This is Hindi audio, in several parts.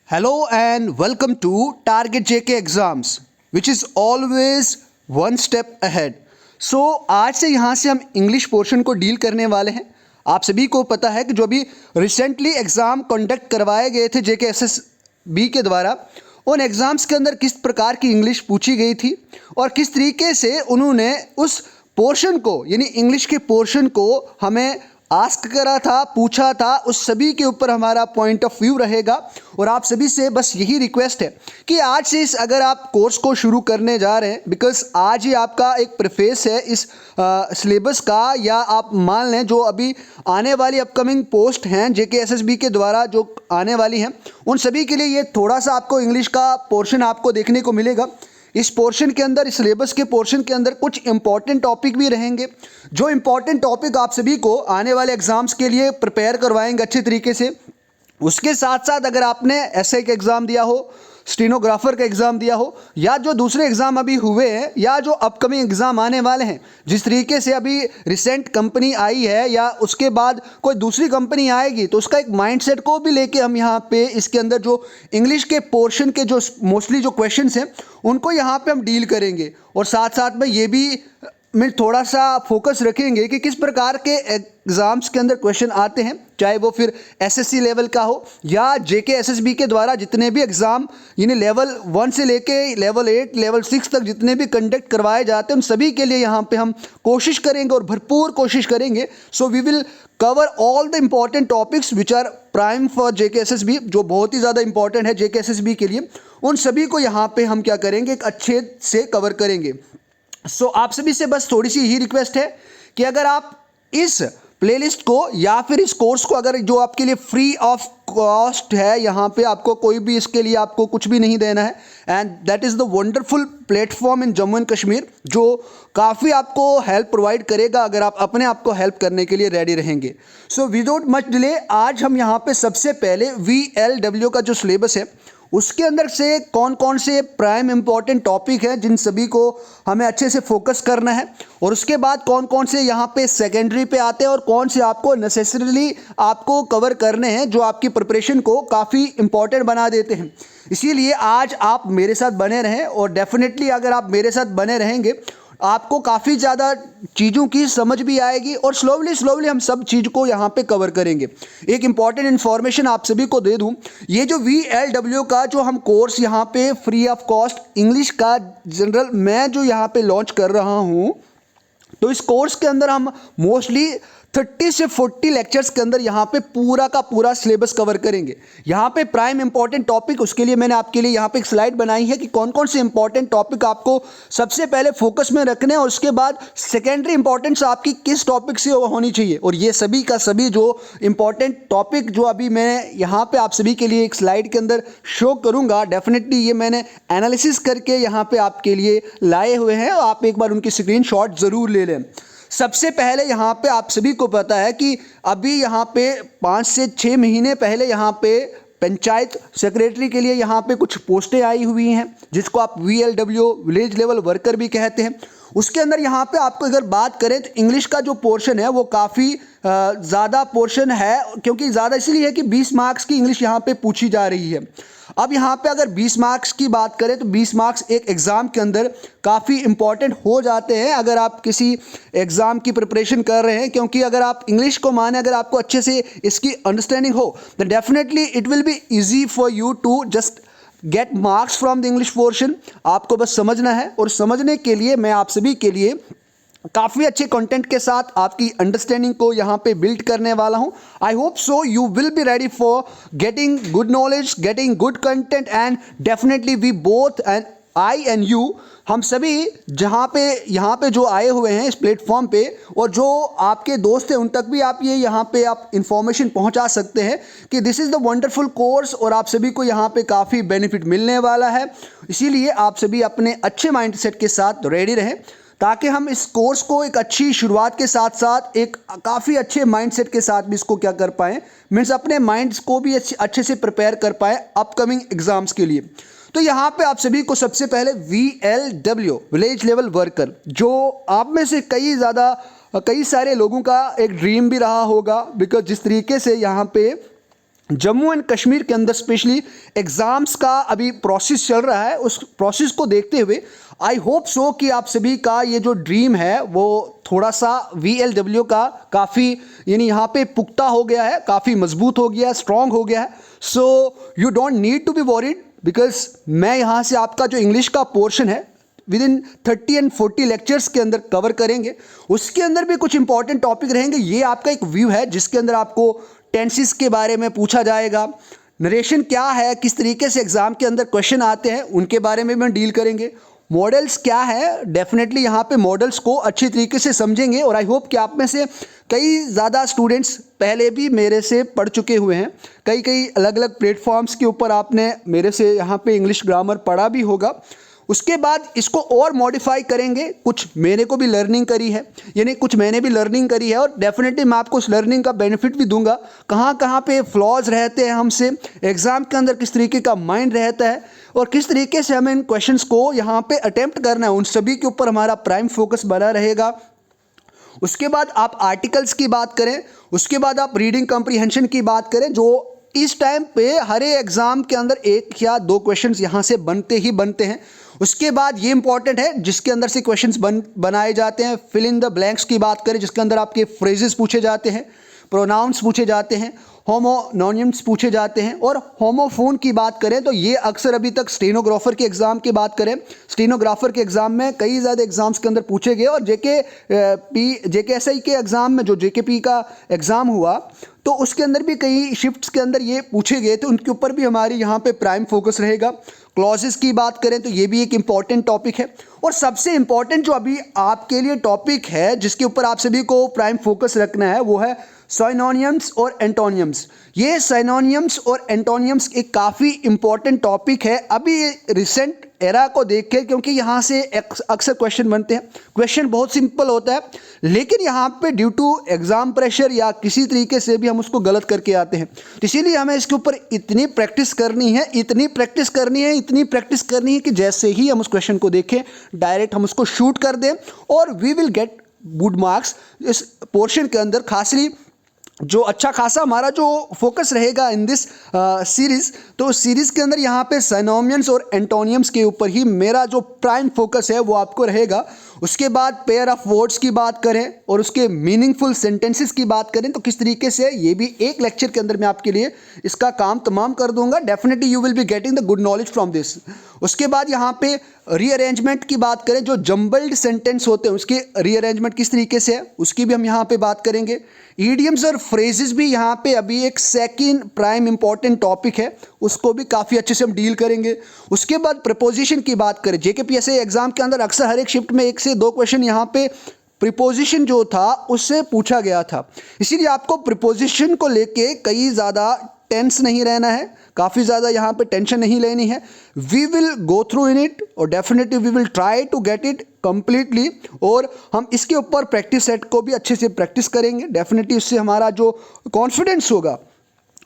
Hello and welcome to Target JK Exams, which is always one step ahead. So आज से यहाँ से हम इंग्लिश पोर्शन को डील करने वाले हैं। आप सभी को पता है कि जो भी रिसेंटली एग्ज़ाम कंडक्ट करवाए गए थे JKSSB के द्वारा, उन एग्ज़ाम्स के अंदर किस प्रकार की इंग्लिश पूछी गई थी और किस तरीके से उन्होंने उस पोर्शन को यानी इंग्लिश के पोर्शन को हमें आस्क करा था, पूछा था, उस सभी के ऊपर हमारा पॉइंट ऑफ व्यू रहेगा। और आप सभी से बस यही रिक्वेस्ट है कि आज से इस अगर आप कोर्स को शुरू करने जा रहे हैं, बिकॉज आज ही आपका एक प्रेफेस है इस सिलेबस का, या आप मान लें जो अभी आने वाली अपकमिंग पोस्ट हैं JKSSB के द्वारा जो आने वाली हैं, उन सभी के लिए ये थोड़ा सा आपको इंग्लिश का पोर्शन आपको देखने को मिलेगा। इस पोर्शन के अंदर, इस सिलेबस के पोर्शन के अंदर कुछ इंपॉर्टेंट टॉपिक भी रहेंगे, जो इंपॉर्टेंट टॉपिक आप सभी को आने वाले एग्जाम्स के लिए प्रिपेयर करवाएंगे अच्छे तरीके से। उसके साथ साथ अगर आपने एसआई का एग्ज़ाम दिया हो, स्टेनोग्राफर का एग्ज़ाम दिया हो, या जो दूसरे एग्ज़ाम अभी हुए हैं या जो अपकमिंग एग्ज़ाम आने वाले हैं, जिस तरीके से अभी रिसेंट कंपनी आई है या उसके बाद कोई दूसरी कंपनी आएगी, तो उसका एक माइंडसेट को भी लेके हम यहाँ पे इसके अंदर जो इंग्लिश के पोर्शन के जो मोस्टली जो क्वेश्चंस हैं उनको यहाँ पे हम डील करेंगे। और साथ साथ में ये भी में थोड़ा सा फोकस रखेंगे कि किस प्रकार के एग्ज़ाम्स के अंदर क्वेश्चन आते हैं, चाहे वो फिर एसएससी लेवल का हो या JKSSB के द्वारा जितने भी एग्ज़ाम यानी लेवल 1 से लेके लेवल 8, लेवल 6 तक जितने भी कंडक्ट करवाए जाते हैं, उन सभी के लिए यहाँ पे हम कोशिश करेंगे और भरपूर कोशिश करेंगे। So we will cover all the important topics which are prime for JKSSB, जो बहुत ही ज़्यादा इंपॉर्टेंट है JKSSB के लिए। उन सभी को यहाँ पर हम क्या करेंगे, एक अच्छे से कवर करेंगे। सो आप सभी से बस थोड़ी सी यही रिक्वेस्ट है कि अगर आप इस प्लेलिस्ट को या फिर इस कोर्स को, अगर जो आपके लिए फ्री ऑफ कॉस्ट है, यहाँ पे आपको कोई भी इसके लिए आपको कुछ भी नहीं देना है, and that is the wonderful platform in Jammu and Kashmir, जो काफ़ी आपको हेल्प प्रोवाइड करेगा अगर आप अपने आप को हेल्प करने के लिए रेडी रहेंगे। सो विदाउट मच डिले आज हम यहाँ पे सबसे पहले VLW का जो सिलेबस है उसके अंदर से कौन कौन से प्राइम इंपॉर्टेंट टॉपिक हैं जिन सभी को हमें अच्छे से फोकस करना है, और उसके बाद कौन कौन से यहाँ पे सेकेंडरी पे आते हैं और कौन से आपको नेसेसरीली आपको कवर करने हैं, जो आपकी प्रिपरेशन को काफ़ी इंपॉर्टेंट बना देते हैं। इसीलिए आज आप मेरे साथ बने रहें, और डेफिनेटली अगर आप मेरे साथ बने रहेंगे आपको काफ़ी ज़्यादा चीज़ों की समझ भी आएगी, और स्लोवली हम सब चीज़ को यहाँ पे कवर करेंगे। एक इम्पॉर्टेंट इन्फॉर्मेशन आप सभी को दे दूँ, ये जो VLW का जो हम कोर्स यहाँ पे फ्री ऑफ कॉस्ट इंग्लिश का जनरल मैं जो यहाँ पे लॉन्च कर रहा हूँ, तो इस कोर्स के अंदर हम मोस्टली 30 से 40 लेक्चर्स के अंदर यहाँ पे पूरा का पूरा सिलेबस कवर करेंगे। यहाँ पे प्राइम इंपॉर्टेंट टॉपिक, उसके लिए मैंने आपके लिए यहाँ पे एक स्लाइड बनाई है कि कौन कौन से इंपॉर्टेंट टॉपिक आपको सबसे पहले फोकस में रखने हैं, और उसके बाद सेकेंडरी इंपॉर्टेंस आपकी किस टॉपिक से होनी चाहिए। और ये सभी का सभी जो इंपॉर्टेंट टॉपिक जो अभी मैं यहाँ पे आप सभी के लिए एक स्लाइड के अंदर शो करूँगा, डेफिनेटली ये मैंने एनालिसिस करके यहाँ पे आपके लिए लाए हुए हैं, आप एक बार उनकी स्क्रीनशॉट ज़रूर ले लें। सबसे पहले यहाँ पे आप सभी को पता है कि अभी यहाँ पे 5 से 6 महीने पहले यहाँ पे पंचायत सेक्रेटरी के लिए यहाँ पे कुछ पोस्टें आई हुई हैं, जिसको आप VLW विलेज लेवल वर्कर भी कहते हैं। उसके अंदर यहाँ पे आपको अगर बात करें तो इंग्लिश का जो पोर्शन है वो काफ़ी ज़्यादा पोर्शन है, क्योंकि ज़्यादा इसलिए है कि 20 मार्क्स की इंग्लिश यहाँ पे पूछी जा रही है। अब यहाँ पे अगर 20 मार्क्स की बात करें तो 20 मार्क्स एक एग्ज़ाम के अंदर काफ़ी इंपॉर्टेंट हो जाते हैं अगर आप किसी एग्ज़ाम की प्रिपरेशन कर रहे हैं, क्योंकि अगर आप इंग्लिश को माने, अगर आपको अच्छे से इसकी अंडरस्टैंडिंग हो, तो definitely it will be easy for you to just get marks from the English portion. आपको बस समझना है, और समझने के लिए मैं आप सभी के लिए काफ़ी अच्छे कंटेंट के साथ आपकी अंडरस्टैंडिंग को यहाँ पे बिल्ड करने वाला हूँ। I hope so you will be ready for getting good knowledge, getting good content, and definitely we both and I and you, हम सभी जहाँ पे यहाँ पे जो आए हुए हैं इस प्लेटफॉर्म पे, और जो आपके दोस्त हैं उन तक भी आप ये यहाँ पे आप इंफॉर्मेशन पहुँचा सकते हैं कि this is the wonderful course, और आप सभी को यहाँ पे काफ़ी बेनिफिट मिलने वाला है। इसीलिए आप सभी अपने अच्छे माइंडसेट के साथ रेडी रहें, ताकि हम इस कोर्स को एक अच्छी शुरुआत के साथ साथ एक काफ़ी अच्छे माइंडसेट के साथ भी इसको क्या कर पाएँ, मीन्स अपने माइंड्स को भी अच्छे से प्रिपेयर कर पाएँ अपकमिंग एग्ज़ाम्स के लिए। तो यहाँ पे आप सभी को सबसे पहले VLW विलेज लेवल वर्कर, जो आप में से कई सारे लोगों का एक ड्रीम भी रहा होगा, बिकॉज जिस तरीके से यहाँ पे जम्मू एंड कश्मीर के अंदर स्पेशली एग्ज़ाम्स का अभी प्रोसेस चल रहा है, उस प्रोसेस को देखते हुए आई होप सो कि आप सभी का ये जो ड्रीम है वो थोड़ा सा VLW का काफ़ी यानी यहाँ पे पुख्ता हो गया है, काफ़ी मजबूत हो गया है, स्ट्रॉन्ग हो गया है। So you don't need to be worried, because मैं यहाँ से आपका जो इंग्लिश का पोर्शन है विद इन 30 एंड 40 लेक्चर्स के अंदर कवर करेंगे। उसके अंदर भी कुछ इंपॉर्टेंट टॉपिक रहेंगे। ये आपका एक व्यू है जिसके अंदर आपको टेंसेस के बारे में पूछा जाएगा, नरेशन क्या है, किस तरीके से एग्जाम के अंदर क्वेश्चन आते हैं उनके बारे में भी डील करेंगे। मॉडल्स क्या है, डेफिनेटली यहाँ पे मॉडल्स को अच्छी तरीके से समझेंगे। और आई होप कि आप में से कई ज़्यादा स्टूडेंट्स पहले भी मेरे से पढ़ चुके हुए हैं, कई कई अलग अलग प्लेटफॉर्म्स के ऊपर आपने मेरे से यहाँ पे इंग्लिश ग्रामर पढ़ा भी होगा। उसके बाद इसको और मॉडिफाई करेंगे, कुछ मैंने को भी लर्निंग करी है, यानी कुछ मैंने भी लर्निंग करी है और डेफिनेटली मैं आपको उस लर्निंग का बेनिफिट भी दूंगा। कहाँ कहाँ पे फ्लॉज रहते हैं हमसे, एग्ज़ाम के अंदर किस तरीके का माइंड रहता है और किस तरीके से हमें इन क्वेश्चंस को यहाँ पे अटेम्प्ट करना है, उन सभी के ऊपर हमारा प्राइम फोकस बना रहेगा। उसके बाद आप आर्टिकल्स की बात करें, उसके बाद आप रीडिंग कॉम्प्रीहेंशन की बात करें, जो इस टाइम पे हर एग्ज़ाम के अंदर 1 या 2 क्वेश्चंस यहाँ से बनते ही बनते हैं। उसके बाद ये इंपॉर्टेंट है जिसके अंदर से क्वेश्चंस बनाए जाते हैं, फिल इन द ब्लैंक्स की बात करें जिसके अंदर आपके फ्रेजेस पूछे जाते हैं, प्रोनाउंस पूछे जाते हैं, होमोनोनिम्स पूछे जाते हैं और होमोफोन की बात करें तो ये अक्सर अभी तक स्टेनोग्राफर के एग्ज़ाम की बात करें, स्टेनोग्राफर के एग्ज़ाम में कई ज़्यादा एग्ज़ाम्स के अंदर पूछे गए और JKSI के एग्ज़ाम में जो JKP का एग्ज़ाम हुआ तो उसके अंदर भी कई शिफ्ट्स के अंदर ये पूछे गए थे, उनके ऊपर भी हमारी यहाँ पे प्राइम फोकस रहेगा। क्लॉजेस की बात करें तो ये भी एक इम्पॉर्टेंट टॉपिक है और सबसे इम्पॉर्टेंट जो अभी आपके लिए टॉपिक है जिसके ऊपर आप सभी को प्राइम फोकस रखना है वो है सिनोनिम्स और एंटोनिम्स। ये सिनोनिम्स और एंटोनिम्स एक काफ़ी इम्पॉर्टेंट टॉपिक है अभी रिसेंट एरा को देख के, क्योंकि यहाँ से अक्सर क्वेश्चन बनते हैं। क्वेश्चन बहुत सिंपल होता है लेकिन यहाँ पे ड्यू टू एग्ज़ाम प्रेशर या किसी तरीके से भी हम उसको गलत करके आते हैं, तो इसीलिए हमें इसके ऊपर इतनी प्रैक्टिस करनी है, इतनी प्रैक्टिस करनी है, इतनी प्रैक्टिस करनी है कि जैसे ही हम उस क्वेश्चन को देखें डायरेक्ट हम उसको शूट कर दें और we will get good marks इस पोर्शन के अंदर। खासली जो अच्छा खासा हमारा जो फोकस रहेगा इन दिस सीरीज़, तो उस सीरीज़ के अंदर यहाँ पे सिनोनिम्स और एंटोनिम्स के ऊपर ही मेरा जो प्राइम फोकस है वो आपको रहेगा। उसके बाद पेयर ऑफ वर्ड्स की बात करें और उसके मीनिंगफुल सेंटेंसेस की बात करें तो किस तरीके से ये भी एक लेक्चर के अंदर मैं आपके लिए इसका काम तमाम कर दूंगा। Definitely you will be getting the good knowledge from this. उसके बाद यहाँ पे रीअरेंजमेंट की बात करें, जो जम्बल्ड सेंटेंस होते हैं उसके रीअरेंजमेंट किस तरीके से है उसकी भी हम यहाँ पे बात करेंगे। ईडियम्स और फ्रेजेस भी यहाँ पे अभी एक सेकंड प्राइम इंपॉर्टेंट टॉपिक है, उसको भी काफ़ी अच्छे से हम डील करेंगे। उसके बाद प्रीपोजिशन की बात करें, JKPSI एग्जाम के अंदर अक्सर हर एक शिफ्ट में 1 से 2 क्वेश्चन यहाँ पे प्रीपोजिशन जो था उससे पूछा गया था, इसीलिए आपको प्रीपोजिशन को लेके कई ज़्यादा टेंस नहीं रहना है, काफ़ी ज़्यादा यहाँ पे टेंशन नहीं लेनी है। We will go through in it और definitely we will try to get it completely और हम इसके ऊपर प्रैक्टिस सेट को भी अच्छे से प्रैक्टिस करेंगे। डेफिनेटली उससे हमारा जो कॉन्फिडेंस होगा,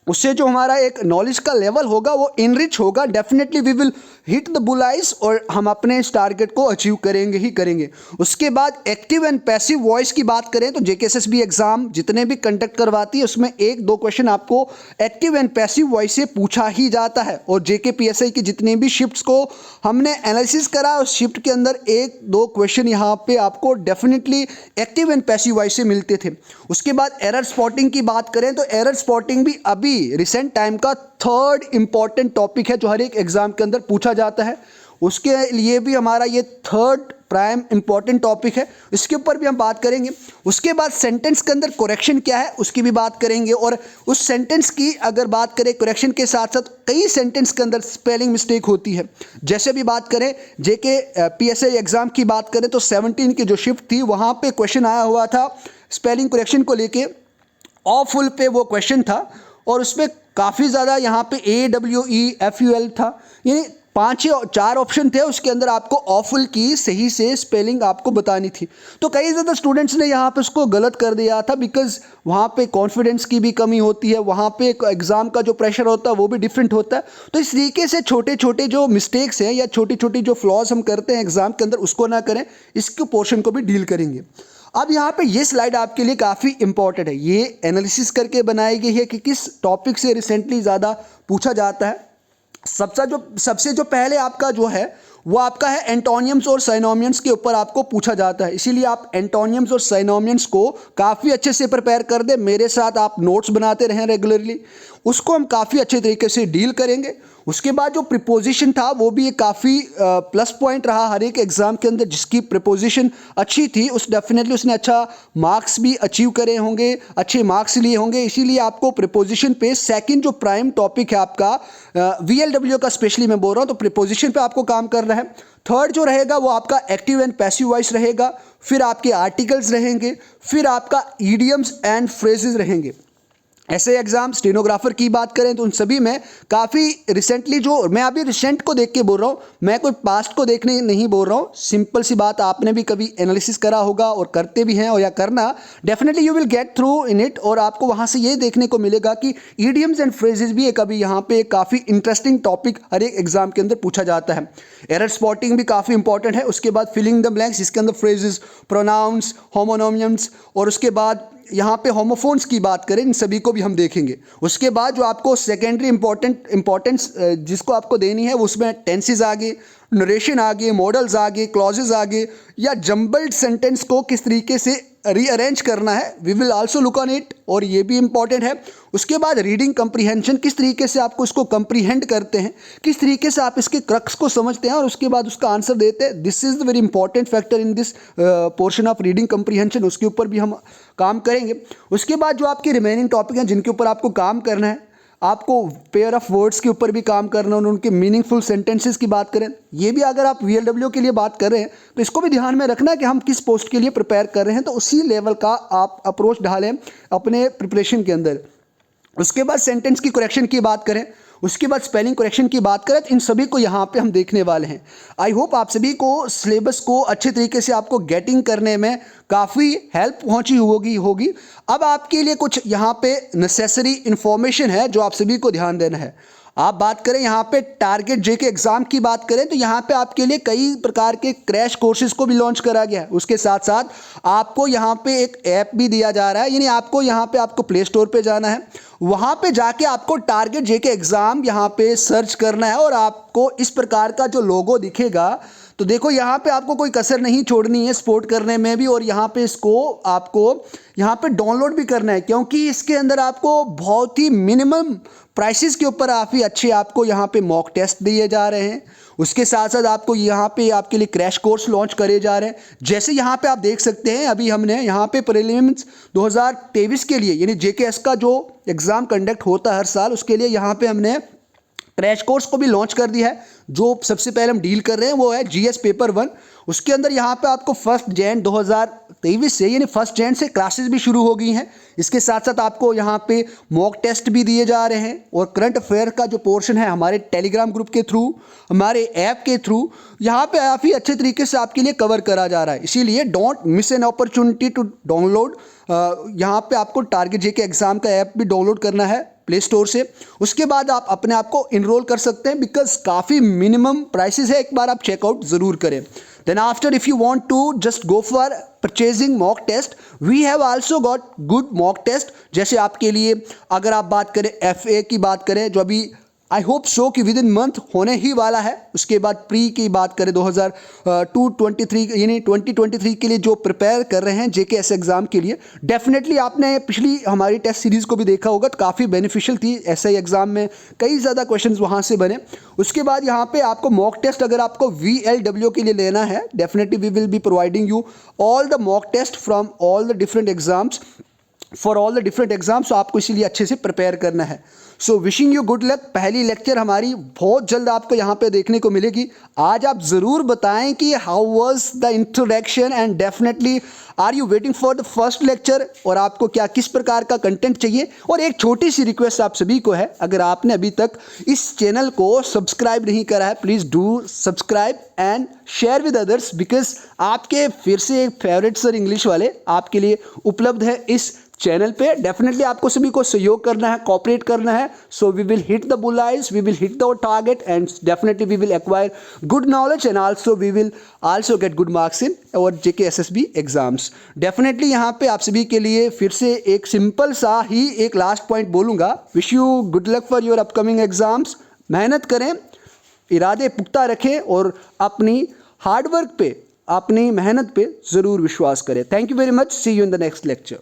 उससे जो हमारा एक नॉलेज का लेवल होगा वो इनरिच होगा। Definitely we will hit the bullseye और हम अपने इस टारगेट को अचीव करेंगे ही करेंगे। उसके बाद एक्टिव एंड पैसिव वॉइस की बात करें तो JKSSB एग्जाम जितने भी कंडक्ट करवाती है उसमें 1-2 क्वेश्चन आपको एक्टिव एंड पैसिव वॉइस से पूछा ही जाता है और JKPSI की जितनी भी शिफ्ट्स को हमने एनालिसिस करा उस शिफ्ट के अंदर 1-2 क्वेश्चन यहाँ पे आपको definitely active and passive voice से मिलते थे। उसके बाद एरर स्पॉटिंग की बात करें तो एरर स्पॉटिंग भी अभी रिसेंट टाइम का 3rd इंपॉर्टेंट टॉपिक है जो हर एक एग्जाम के अंदर पूछा जाता है, उसके लिए भी हमारा ये 3rd प्राइम इंपॉर्टेंट टॉपिक है, इसके ऊपर भी हम बात करेंगे। उसके बाद सेंटेंस के अंदर करेक्शन क्या है उसकी भी बात करेंगे और उस सेंटेंस की अगर बात करें करेक्शन के साथ साथ कई सेंटेंस के अंदर स्पेलिंग मिस्टेक होती है। जैसे भी बात करें JKPSI एग्जाम की बात करें तो 17 की जो शिफ्ट थी वहाँ पे क्वेश्चन आया हुआ था स्पेलिंग करेक्शन को लेके, ऑफुल पे वो क्वेश्चन था और उसमें काफ़ी ज़्यादा यहाँ पे AWEFUL था, यानी 4 ऑप्शन थे, उसके अंदर आपको ऑफुल की सही से स्पेलिंग आपको बतानी थी। तो कई ज़्यादा स्टूडेंट्स ने यहाँ पे उसको गलत कर दिया था बिकॉज वहाँ पे कॉन्फिडेंस की भी कमी होती है, वहाँ पे एग्ज़ाम का जो प्रेशर होता है वो भी डिफरेंट होता है। तो इस तरीके से छोटे छोटे जो मिस्टेक्स हैं या छोटी छोटी जो फ्लॉज हम करते हैं एग्ज़ाम के अंदर उसको ना करें, इसके पोर्शन को भी डील करेंगे। अब यहाँ पे ये स्लाइड आपके लिए काफ़ी इंपॉर्टेंट है, ये एनालिसिस करके बनाई गई है कि किस टॉपिक से रिसेंटली ज़्यादा पूछा जाता है। सबसे जो पहले आपका जो है वो आपका है एंटोनियम्स और साइनोनियम्स के ऊपर आपको पूछा जाता है, इसीलिए आप एंटोनियम्स और साइनोनियम्स को काफ़ी अच्छे से प्रिपेयर कर दें। मेरे साथ आप नोट्स बनाते रहें रेगुलरली, उसको हम काफ़ी अच्छे तरीके से डील करेंगे। उसके बाद जो प्रिपोजिशन था वो भी एक काफ़ी प्लस पॉइंट रहा हर एक एग्ज़ाम के अंदर, जिसकी प्रिपोजिशन अच्छी थी उस डेफिनेटली उसने अच्छा मार्क्स भी अचीव करे होंगे, अच्छे मार्क्स लिए होंगे। इसीलिए आपको प्रिपोजिशन पे सेकंड जो प्राइम टॉपिक है आपका VLW का स्पेशली मैं बोल रहा हूँ, तो प्रिपोजिशन पे आपको काम करना है। थर्ड जो रहेगा वो आपका एक्टिव एंड पैसिव वॉइस रहेगा, फिर आपके आर्टिकल्स रहेंगे, फिर आपका ईडियम्स एंड फ्रेजेस रहेंगे। ऐसे एग्जाम स्टेनोग्राफर की बात करें तो उन सभी में काफ़ी रिसेंटली जो मैं अभी रिसेंट को देख के बोल रहा हूँ, मैं कोई पास्ट को देखने नहीं बोल रहा हूँ। सिंपल सी बात, आपने भी कभी एनालिसिस करा होगा और करते भी हैं और या करना, definitely you will get through in it, और आपको वहाँ से ये देखने को मिलेगा कि ईडियम्स एंड फ्रेजेस भी एक अभी यहाँ पे काफ़ी इंटरेस्टिंग टॉपिक हर एक एग्जाम के अंदर पूछा जाता है। एरर स्पॉटिंग भी काफ़ी इंपॉर्टेंट है। उसके बाद फिलिंग द ब्लैंक्स, इसके अंदर फ्रेजेस, प्रोनाउंस, होमोनोमियम्स, और उसके बाद यहाँ पे होमोफोन्स की बात करें, इन सभी को भी हम देखेंगे। उसके बाद जो आपको सेकेंडरी इंपॉर्टेंस जिसको आपको देनी है, उसमें टेंसेस आ गए, नरेशन आ गए, मॉडल्स आ गए, क्लॉजेज आ गए, या जम्बल्ड सेंटेंस को किस तरीके से रीअरेंज करना है, we will also look on it, और ये भी इंपॉर्टेंट है। उसके बाद रीडिंग कंप्रीहेंशन, किस तरीके से आपको इसको कंप्रीहेंड करते हैं, किस तरीके से आप इसके क्रक्स को समझते हैं और उसके बाद उसका आंसर देते हैं। This is the very important factor in this portion of reading comprehension, उसके ऊपर भी हम काम करेंगे। उसके बाद जो आपके रिमेनिंग टॉपिक हैं जिनके ऊपर आपको काम करना है, आपको पेयर ऑफ वर्ड्स के ऊपर भी काम करना है, उनके मीनिंगफुल सेंटेंसेस की बात करें, ये भी अगर आप VLW के लिए बात कर रहे हैं तो इसको भी ध्यान में रखना है कि हम किस पोस्ट के लिए प्रिपेयर कर रहे हैं, तो उसी लेवल का आप अप्रोच ढालें अपने प्रिपरेशन के अंदर। उसके बाद सेंटेंस की करेक्शन की बात करें, उसके बाद स्पेलिंग करेक्शन की बात करें, तो इन सभी को यहाँ पे हम देखने वाले हैं। आई होप आप सभी को सिलेबस को अच्छे तरीके से आपको गेटिंग करने में काफ़ी हेल्प पहुँची होगी। अब आपके लिए कुछ यहाँ पे नेसेसरी इन्फॉर्मेशन है जो आप सभी को ध्यान देना है। आप बात करें यहाँ पे टारगेट JK एग्ज़ाम की बात करें तो यहाँ पे आपके लिए कई प्रकार के क्रैश कोर्सेज को भी लॉन्च करा गया है। उसके साथ साथ आपको यहाँ पे एक ऐप भी दिया जा रहा है, यानी आपको यहाँ पे आपको प्ले स्टोर पे जाना है, वहाँ पे जाके आपको टारगेट JK एग्ज़ाम यहाँ पे सर्च करना है, और आपको इस प्रकार का जो लोगो दिखेगा, तो देखो यहाँ पे आपको कोई कसर नहीं छोड़नी है सपोर्ट करने में भी, और यहाँ पे इसको आपको यहाँ पे डाउनलोड भी करना है, क्योंकि इसके अंदर आपको बहुत ही मिनिमम प्राइसेस के ऊपर काफ़ी अच्छे आपको यहाँ पे मॉक टेस्ट दिए जा रहे हैं। उसके साथ साथ आपको यहाँ पे आपके लिए क्रैश कोर्स लॉन्च करे जा रहे हैं। जैसे यहाँ पे आप देख सकते हैं, अभी हमने यहाँ पे प्रीलिम्स 2023 के लिए, यानी JKS का जो एग्ज़ाम कंडक्ट होता है हर साल, उसके लिए यहाँ पे हमने क्रैश कोर्स को भी लॉन्च कर दिया है। जो सबसे पहले हम डील कर रहे हैं वो है GS पेपर 1। उसके अंदर यहाँ पे आपको 1 जनवरी 2023 से, यानी 1 जनवरी से क्लासेस भी शुरू हो गई हैं। इसके साथ साथ आपको यहाँ पे मॉक टेस्ट भी दिए जा रहे हैं, और करंट अफेयर का जो पोर्शन है हमारे टेलीग्राम ग्रुप के थ्रू, हमारे ऐप के थ्रू यहाँ पे काफ़ी अच्छे तरीके से आपके लिए कवर करा जा रहा है। इसीलिए don't miss an opportunity to download. यहाँ पे आपको टारगेट JK एग्ज़ाम का ऐप भी डाउनलोड करना है प्ले स्टोर से। उसके बाद आप अपने आप को इनरोल कर सकते हैं, बिकॉज काफ़ी मिनिमम प्राइसेस है, एक बार आप चेकआउट ज़रूर करें। Then after if you want to just go for purchasing mock test, we have also got good mock test. जैसे आपके लिए अगर आप बात करें FA की बात करें, जो अभी आई होप सो कि विद इन मंथ होने ही वाला है। उसके बाद प्री की बात करें 2023 यानी 2023 के लिए जो प्रिपेयर कर रहे हैं JKS एग्ज़ाम के लिए, डेफिनेटली आपने पिछली हमारी टेस्ट सीरीज़ को भी देखा होगा, तो काफ़ी बेनिफिशियल थी। SI एग्ज़ाम में कई ज़्यादा क्वेश्चंस वहाँ से बने। उसके बाद यहाँ पे आपको मॉक टेस्ट अगर आपको VLW के लिए लेना है, definitely we will be providing you all the mock test from all the different exams for all the different exams. तो आपको इसीलिए अच्छे से प्रिपेयर करना है। So wishing you good luck. पहली लेक्चर हमारी बहुत जल्द आपको यहाँ पे देखने को मिलेगी। आज आप ज़रूर बताएं कि how was the introduction, and definitely are you waiting for the first lecture, और आपको क्या किस प्रकार का कंटेंट चाहिए। और एक छोटी सी रिक्वेस्ट आप सभी को है, अगर आपने अभी तक इस चैनल को सब्सक्राइब नहीं करा है, please do subscribe and share with others, because आपके फिर से एक फेवरेट सर इंग्लिश वाले आपके लिए उपलब्ध है इस चैनल पे। डेफिनेटली आपको सभी को सहयोग करना है, कॉपरेट करना है। So we will hit the bull eyes, we will hit the target and definitely we will acquire good knowledge and also we will also get good marks in और जेके एसएसबी एग्जाम्स। डेफिनेटली यहाँ पे आप सभी के लिए फिर से एक सिंपल सा ही एक लास्ट पॉइंट बोलूँगा। Wish you good luck for your upcoming exams. मेहनत करें, इरादे पुख्ता रखें और अपनी हार्डवर्क पे, अपनी मेहनत पे ज़रूर विश्वास करें। Thank you very much. See you in the next lecture.